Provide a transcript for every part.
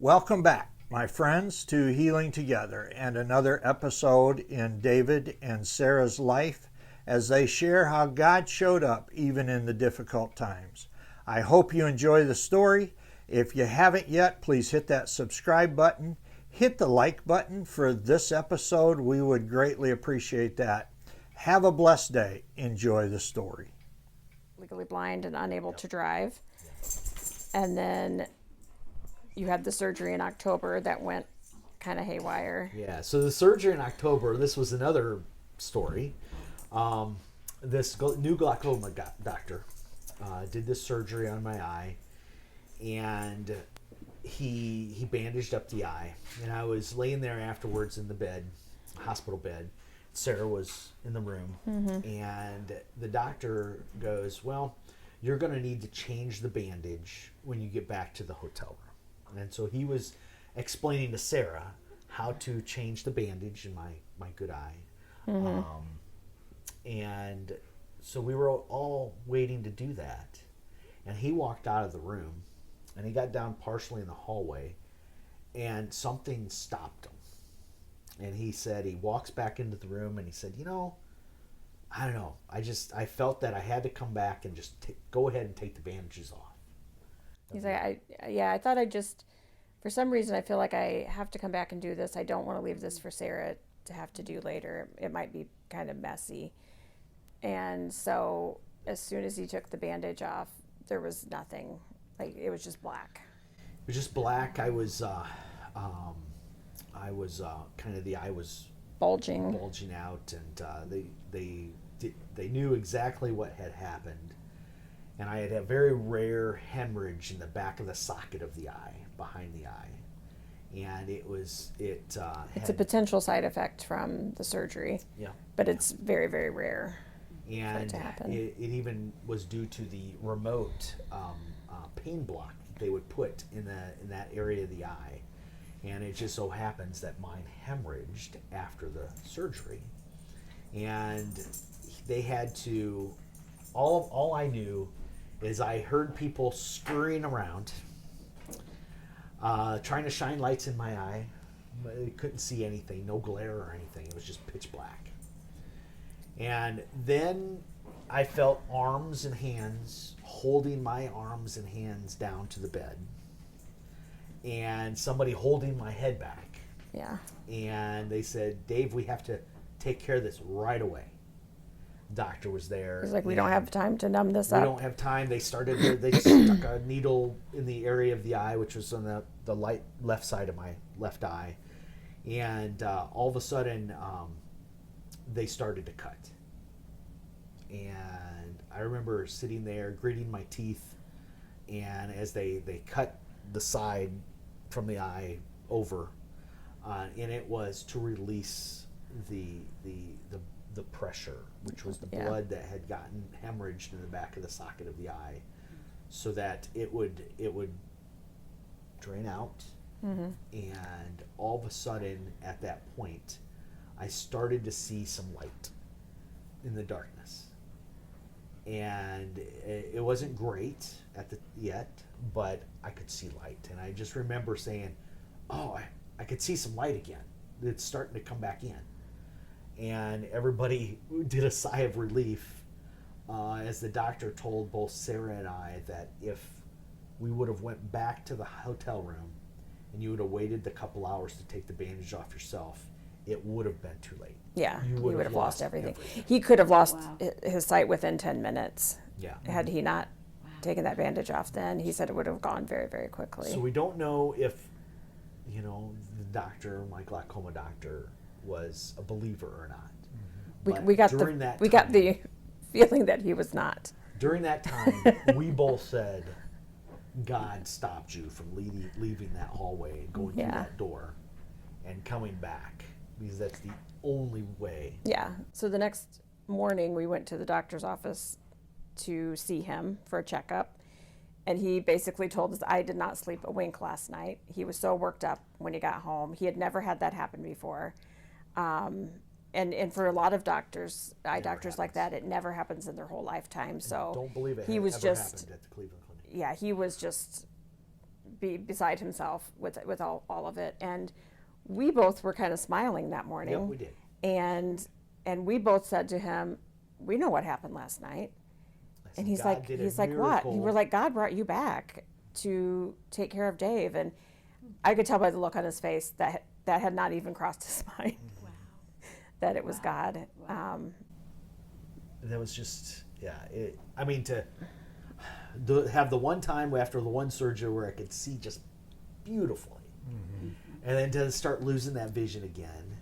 Welcome back, my friends, to Healing Together and another episode in David and Sara's life as they share how God showed up even in the difficult times. I hope you enjoy the story. If you haven't yet, please hit that subscribe button. Hit the like button for this episode. We would greatly appreciate that. Have a blessed day. Enjoy the story. Legally blind and unable to drive. And then you had the surgery in October that went kind of haywire. Yeah, so the surgery in October, this was another story. This new glaucoma doctor did this surgery on my eye, and he bandaged up the eye. And I was laying there afterwards in the bed, hospital bed. Sara was in the room, and the doctor goes, well, you're going to need to change the bandage when you get back to the hotel room. And so he was explaining to Sara how to change the bandage in my good eye. And so we were all waiting to do that. And he walked out of the room, and he got down partially in the hallway, and something stopped him. And he said, he walks back into the room, and he said, I don't know. I felt that I had to come back and just go ahead and take the bandages off. He's like, I thought for some reason, I feel like I have to come back and do this. I don't want to leave this for Sara to have to do later. It might be kind of messy. And so as soon as he took the bandage off, there was nothing. Like, it was just black. It was just black. The eye was bulging out, and they knew exactly what had happened. And I had a very rare hemorrhage in the back of the socket of the eye, behind the eye. And it's a potential side effect from the surgery. Yeah. But it's very, very rare and for it to happen. It even was due to the remote pain block they would put in that area of the eye. And it just so happens that mine hemorrhaged after the surgery. And they had to, all I knew is I heard people scurrying around, trying to shine lights in my eye. They couldn't see anything, no glare or anything. It was just pitch black. And then I felt arms and hands holding my arms and hands down to the bed, and somebody holding my head back. Yeah. And they said, Dave, we have to take care of this right away. Doctor was there. He's like, we don't have time to numb this up. We don't have time. They stuck a needle in the area of the eye, which was on the left side of my left eye. And all of a sudden, they started to cut. And I remember sitting there, gritting my teeth. And as they cut the side from the eye over, and it was to release the pressure, which was the blood that had gotten hemorrhaged in the back of the socket of the eye, so that it would drain out. And all of a sudden, at that point, I started to see some light in the darkness. And it wasn't great yet, but I could see light. And I just remember saying, oh, I could see some light again. It's starting to come back in. And everybody did a sigh of relief as the doctor told both Sara and I that if we would have went back to the hotel room and you would have waited the couple hours to take the bandage off yourself, it would have been too late. Yeah, he would have lost everything. He could have lost his sight within 10 minutes. Yeah. Had he not taken that bandage off then. He said it would have gone very, very quickly. So we don't know if, the doctor, my glaucoma doctor, was a believer or not. We got the feeling that he was not. During that time, we both said, God stopped you from leaving that hallway and going through that door and coming back, because that's the only way. Yeah. So the next morning, we went to the doctor's office to see him for a checkup. And he basically told us, I did not sleep a wink last night. He was so worked up when he got home. He had never had that happen before. And for a lot of doctors, eye doctors like that, it never happens in their whole lifetime. So don't believe it he was ever just happened at the Cleveland Clinic. Yeah, he was just be beside himself with all of it. And we both were kind of smiling that morning. Yep, we did. And we both said to him, we know what happened last night. And he's like, what? And we're like, God brought you back to take care of Dave. And I could tell by the look on his face that had not even crossed his mind. Wow. That it was God. That was just, to have the one time after the one surgery where I could see just beautifully, and then to start losing that vision again,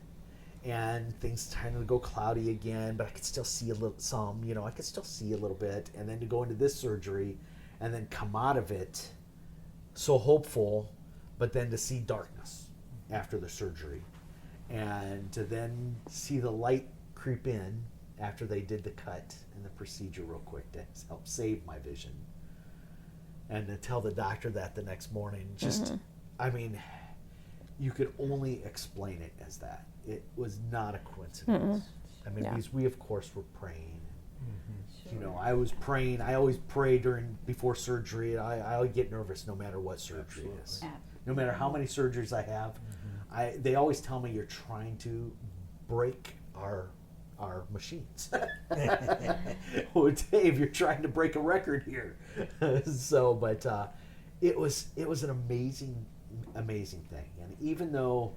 and things starting to go cloudy again, but I could still see I could still see a little bit, and then to go into this surgery, and then come out of it so hopeful, but then to see darkness after the surgery, and to then see the light creep in after they did the cut and the procedure real quick to help save my vision. And to tell the doctor that the next morning, you could only explain it as that. It was not a coincidence. Because we, of course, were praying. Sure. I was praying. I always pray before surgery. I get nervous no matter what surgery it is. No matter how many surgeries I have. They always tell me you're trying to break our machines. Oh, Dave, you're trying to break a record here. It was an amazing thing. And even though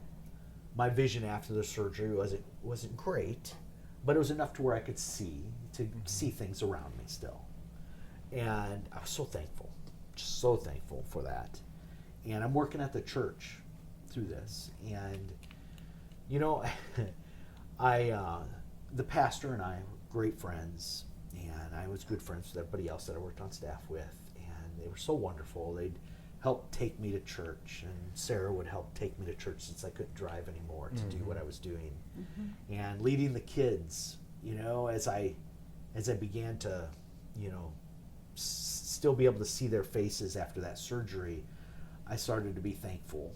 my vision after the surgery wasn't great, but it was enough to where I could see things around me still. And I was so thankful, just so thankful for that. And I'm working at the church through this, and the pastor and I were great friends, and I was good friends with everybody else that I worked on staff with, and they were so wonderful. They'd help take me to church, and Sarah would help take me to church since I couldn't drive anymore to do what I was doing. And leading the kids, as I began to, still be able to see their faces after that surgery, I started to be thankful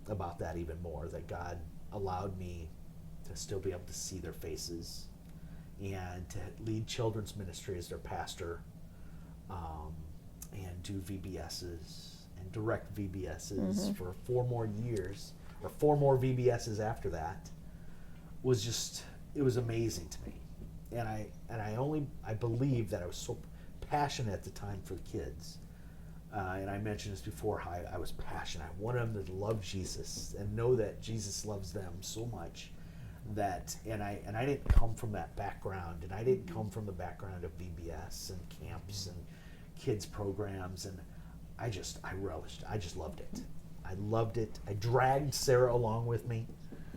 about that even more, that God allowed me to still be able to see their faces and to lead children's ministry as their pastor, and do VBSs and direct VBSs for 4 more years, or 4 more VBSs after that. It was amazing to me. And I believe that I was so passionate at the time for the kids. And I mentioned this before, how I was passionate. I wanted them to love Jesus and know that Jesus loves them so much. And I didn't come from that background, and I didn't come from the background of VBS and camps and kids programs, and I relished. I just loved it. I loved it. I dragged Sarah along with me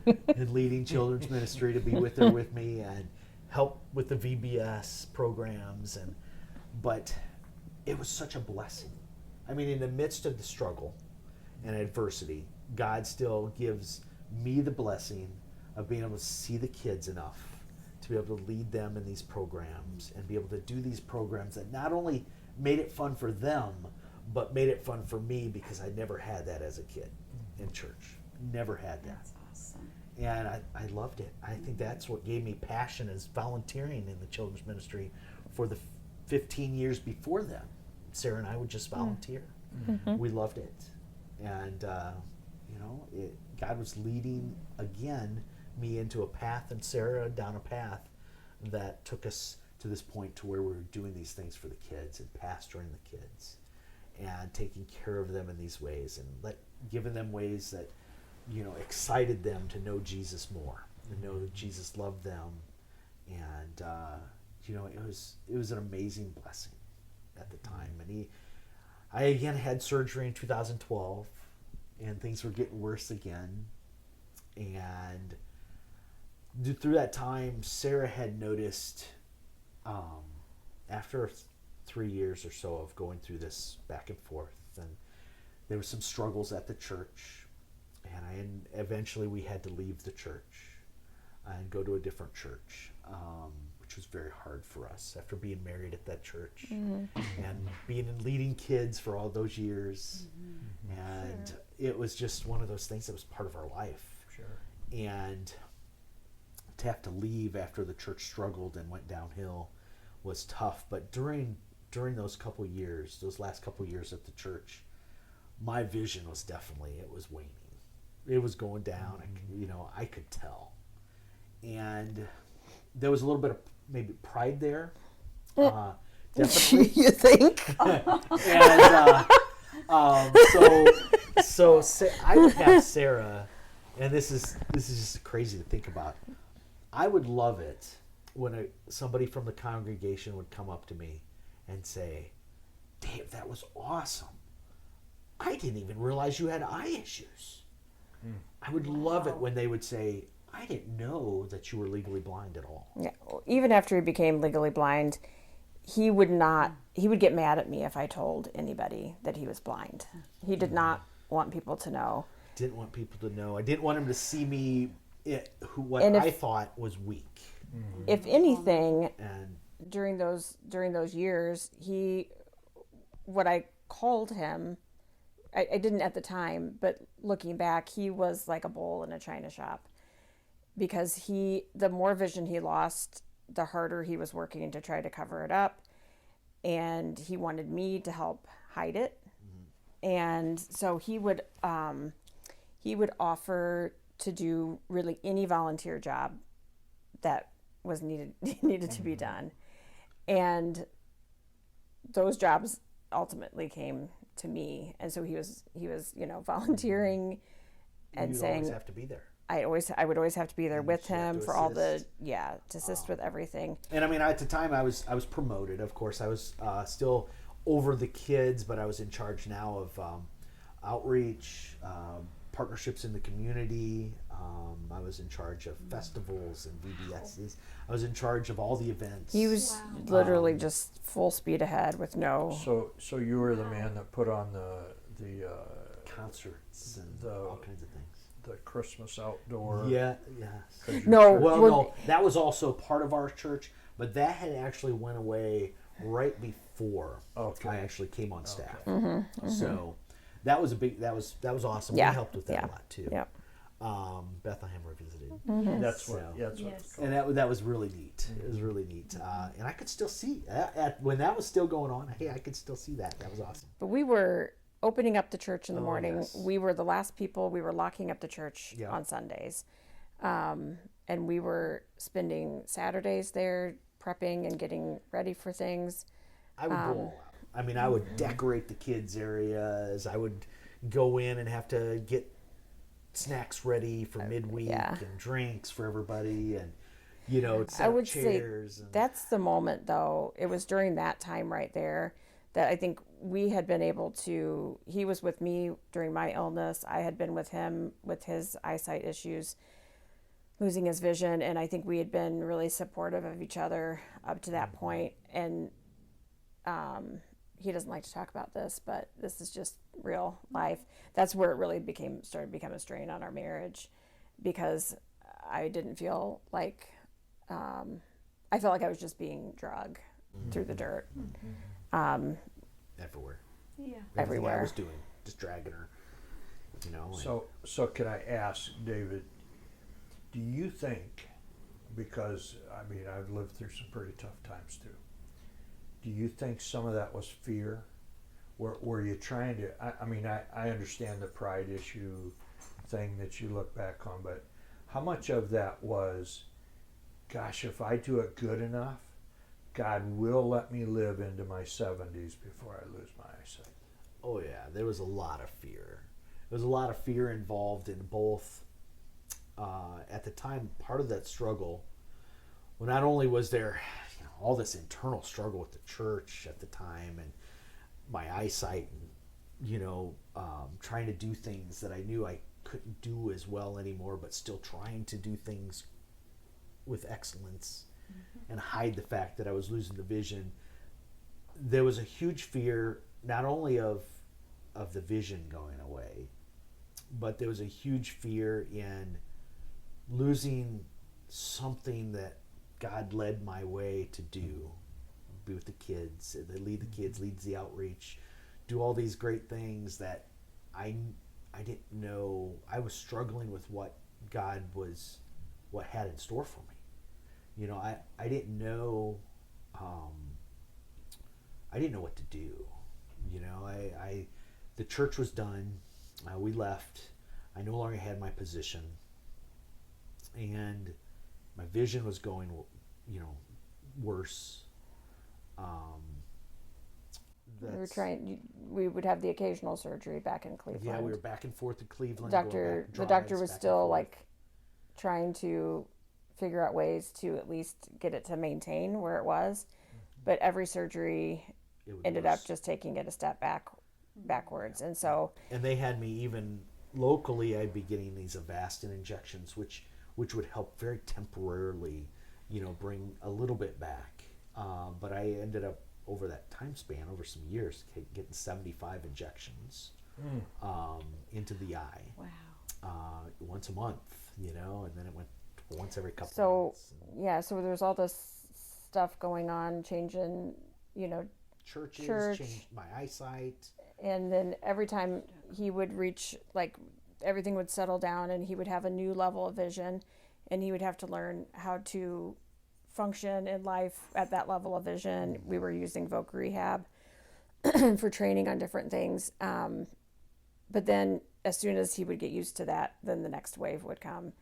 in leading children's ministry to be with her with me and help with the VBS programs, but it was such a blessing. In the midst of the struggle and adversity, God still gives me the blessing of being able to see the kids enough to be able to lead them in these programs and be able to do these programs that not only made it fun for them, but made it fun for me, because I never had that as a kid in church. Never had that. That's awesome. And I loved it. I think that's what gave me passion, is volunteering in the children's ministry for the 15 years before then. Sarah and I would just volunteer. We loved it. And, God was leading, again, me into a path, and Sarah down a path that took us to this point to where we were doing these things for the kids and pastoring the kids and taking care of them in these ways, and giving them ways that, excited them to know Jesus more, and know that Jesus loved them. And, it was an amazing blessing at the time. And I again had surgery in 2012, and things were getting worse again. And through that time, Sarah had noticed, after 3 years or so of going through this back and forth, and there were some struggles at the church, and eventually we had to leave the church and go to a different church, which was very hard for us after being married at that church and leading kids for all those years. And it was just one of those things that was part of our life. And to have to leave after the church struggled and went downhill was tough. But during those couple years, those last couple years at the church, my vision was definitely, it was waning. It was going down. I could tell. And there was a little bit of maybe pride there. Definitely. You think? And so I would have Sarah, and this is just crazy to think about. I would love it when somebody from the congregation would come up to me and say, "Dave, that was awesome. I didn't even realize you had eye issues." I would love it when they would say, "I didn't know that you were legally blind at all." Yeah. Even after he became legally blind, he would get mad at me if I told anybody that he was blind. He did not want people to know. Didn't want people to know. I didn't want him to see me what I thought was weak. If anything, And during those years, what I called him, I didn't at the time, but looking back, he was like a bull in a china shop, because the more vision he lost, the harder he was working to try to cover it up, and he wanted me to help hide it. And so he would offer to do really any volunteer job that was needed to be done, and those jobs ultimately came to me. And so he was volunteering and you saying, always have to be there. I would always have to be there with him for all assist. to assist with everything. And I mean, at the time, I was promoted. Of course, I was still over the kids, but I was in charge now of outreach, partnerships in the community. I was in charge of festivals and VBSs. I was in charge of all the events. He was literally just full speed ahead with no. So you were the man that put on the concerts and all kinds of things. The Christmas outdoor. Yeah, yes. No, that was also part of our church, but that had actually went away right before I actually came on staff. So that was that was awesome. Yeah. We helped with that a lot too. Yeah. Bethlehem Revisited. That's what it's And that was really neat. It was really neat. And I could still see when that was still going on. Hey, I could still see that. That was awesome. But we were opening up the church in the morning. Yes. We were the last people. We were locking up the church on Sundays. And we were spending Saturdays there prepping and getting ready for things. I would go all out. I mean, I would decorate the kids' areas. I would go in and have to get snacks ready for midweek and drinks for everybody, and set I up would chairs. say that's the moment, though. It was during that time right there that I think we had been able to. He was with me during my illness. I had been with him with his eyesight issues, losing his vision, and I think we had been really supportive of each other up to that point. And he doesn't like to talk about this, but this is just real life. That's where it really started to become a strain on our marriage, because I didn't feel like I felt like I was just being dragged through the dirt. Everywhere. Yeah. Everywhere. I was doing, just dragging her. So could I ask, David, do you think, because I mean I've lived through some pretty tough times too, do you think some of that was fear? Were you trying to, I understand the pride issue thing that you look back on, but how much of that was, gosh, if I do it good enough, God will let me live into my 70s before I lose my eyesight? Oh yeah, there was a lot of fear. There was a lot of fear involved in both. At the time, part of that struggle, well, not only was there all this internal struggle with the church at the time, and my eyesight, and trying to do things that I knew I couldn't do as well anymore, but still trying to do things with excellence and hide the fact that I was losing the vision. There was a huge fear, not only of the vision going away, but there was a huge fear in losing something that God led my way to do. Be with the kids, lead the kids, leads the outreach, do all these great things that I didn't know. I was struggling with what God had in store for me. I didn't know. I didn't know what to do. the church was done. We left. I no longer had my position, and my vision was going, worse. We would have the occasional surgery back in Cleveland. Yeah, we were back and forth to Cleveland. The doctor was still like trying to figure out ways to at least get it to maintain where it was, but every surgery ended up just taking it a step backwards, and so. And they had me even locally. I'd be getting these Avastin injections, which would help very temporarily, bring a little bit back. But I ended up over that time span, over some years, getting 75 injections into the eye. Wow. Once a month, and then it went once every couple of months. Yeah, so there's all this stuff going on, changing, churches, changed my eyesight. And then every time he would reach, like, everything would settle down and he would have a new level of vision, and he would have to learn how to function in life at that level of vision. We were using Voc Rehab for training on different things. But then as soon as he would get used to that, then the next wave would come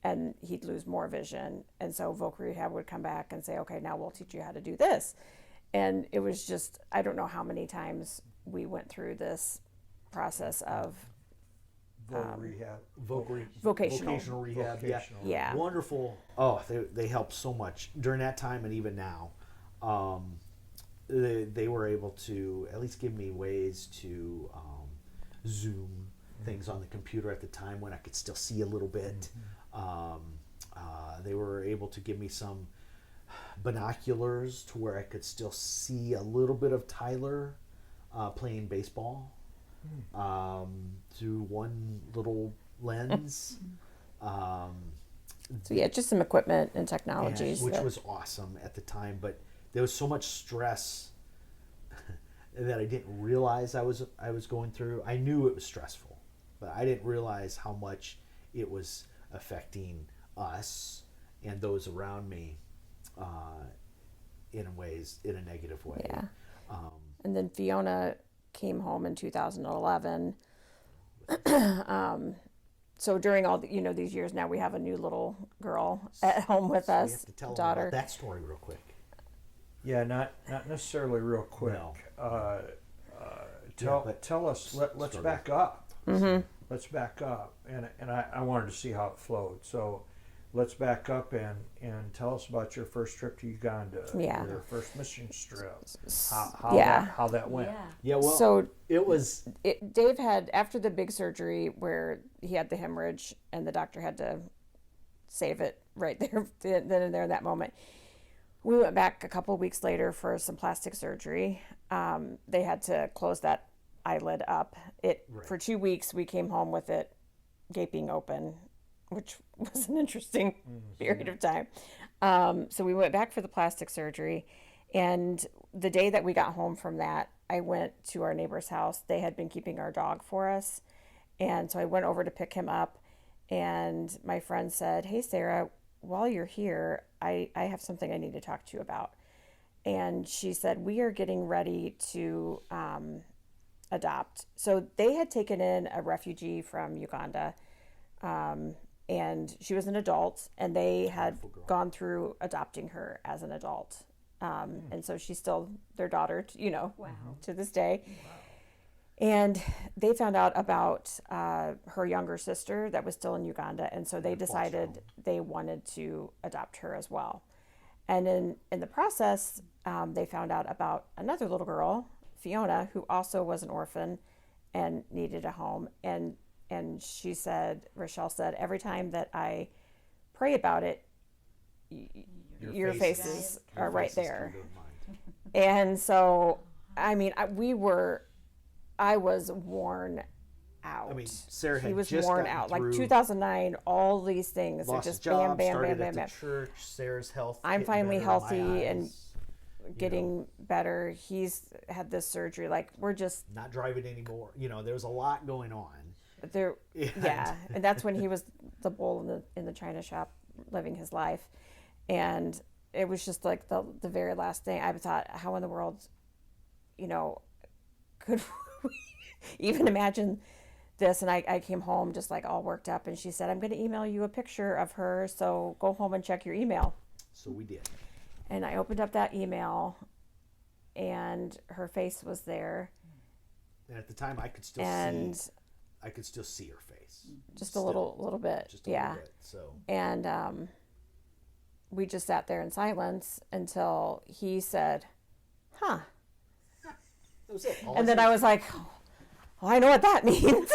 and he'd lose more vision. And so Voc Rehab would come back and say, okay, now we'll teach you how to do this. And it was just, I don't know how many times we went through this process of vocational rehab. Yeah. Wonderful. Oh, they helped so much during that time and even now. They were able to at least give me ways to Zoom things on the computer at the time when I could still see a little bit. They were able to give me some binoculars to where I could still see a little bit of Tyler playing baseball through one little lens. So yeah, just some equipment and technologies. Which was awesome at the time, but there was so much stress that I didn't realize I was going through. I knew it was stressful, but I didn't realize how much it was affecting us and those around me in a negative way. Yeah. And then Fiona came home in 2011. So during all these years now, we have a new little girl at home with us. We have to tell daughter. them about that story real quick. Yeah, not necessarily real quick. No. Tell us. Let's back up. Mm-hmm. Let's back up, and I wanted to see how it flowed. So let's back up and tell us about your first trip to Uganda. Yeah. Your first mission trip. How that went. Yeah. Well, so it was. Dave had, after the big surgery where he had the hemorrhage and the doctor had to save it right there, then and there in that moment. We went back a couple of weeks later for some plastic surgery. They had to close that eyelid up. For 2 weeks, we came home with it gaping open, which was an interesting period of time. So we went back for the plastic surgery, and the day that we got home from that, I went to our neighbor's house. They had been keeping our dog for us, and so I went over to pick him up, and my friend said, "Hey, Sarah, while you're here, I have something I need to talk to you about." And she said, "We are getting ready to adopt." So they had taken in a refugee from Uganda, and she was an adult, and they had gone through adopting her as an adult. And so she's still their daughter, to this day. Wow. And they found out about her younger sister that was still in Uganda, and so they decided they wanted to adopt her as well. And in the process, they found out about another little girl, Fiona, who also was an orphan and needed a home. And she said, Rochelle said, every time that I pray about it, your faces are right there. And so, I mean, I was worn out. I mean, Sarah had he was just worn out. Like 2009, all these things are just job, bam, started bam, at bam. the church. Sarah's health. I'm finally healthy and eyes, getting better. He's had this surgery. Like, we're just not driving anymore. There was a lot going on. There, and that's when he was the bull in the china shop, living his life, and it was just like the very last thing I thought, how in the world, could we, even imagine this. And I came home just like all worked up, and she said, I'm going to email you a picture of her, so go home and check your email. So we did. And I opened up that email, and her face was there. And at the time, I could still see her face. Just Still. a little bit. Just a yeah. little bit. So. And we just sat there in silence until he said, huh. That was it. And then I was like, oh, I know what that means.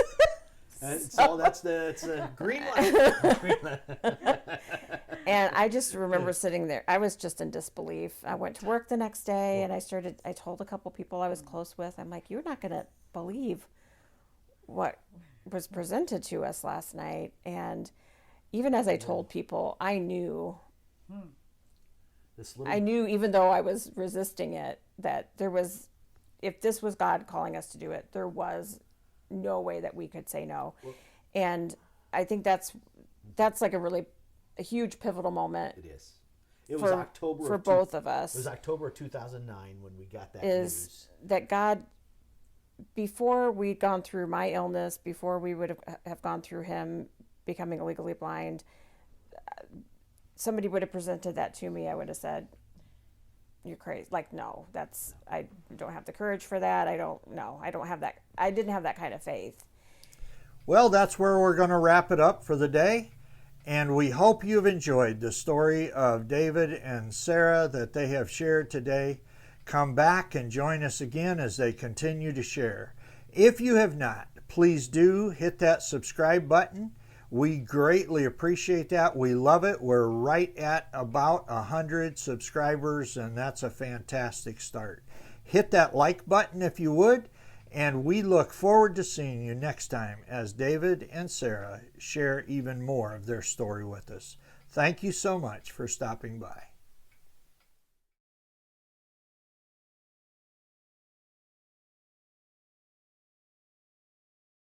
That's a green light. And I just remember sitting there. I was just in disbelief. I went to work the next day, and I told a couple people I was close with, I'm like, you're not going to believe what was presented to us last night. And even as I told people, I knew, even though I was resisting it, that there was, if this was God calling us to do it, there was no way that we could say no. Well, and I think that's like a huge pivotal moment. It is. It was October for both of us. It was October of 2009 when we got that news. That God, before we'd gone through my illness, before we would have gone through him becoming legally blind, somebody would have presented that to me, I would have said, you're crazy. Like, no, I don't have the courage for that. I don't have that. I didn't have that kind of faith. Well, that's where we're going to wrap it up for the day. And we hope you've enjoyed the story of David and Sara that they have shared today. Come back and join us again as they continue to share. If you have not, please do hit that subscribe button. We greatly appreciate that. We love it. We're right at about 100 subscribers, and that's a fantastic start. Hit that like button if you would, and we look forward to seeing you next time as David and Sara share even more of their story with us. Thank you so much for stopping by.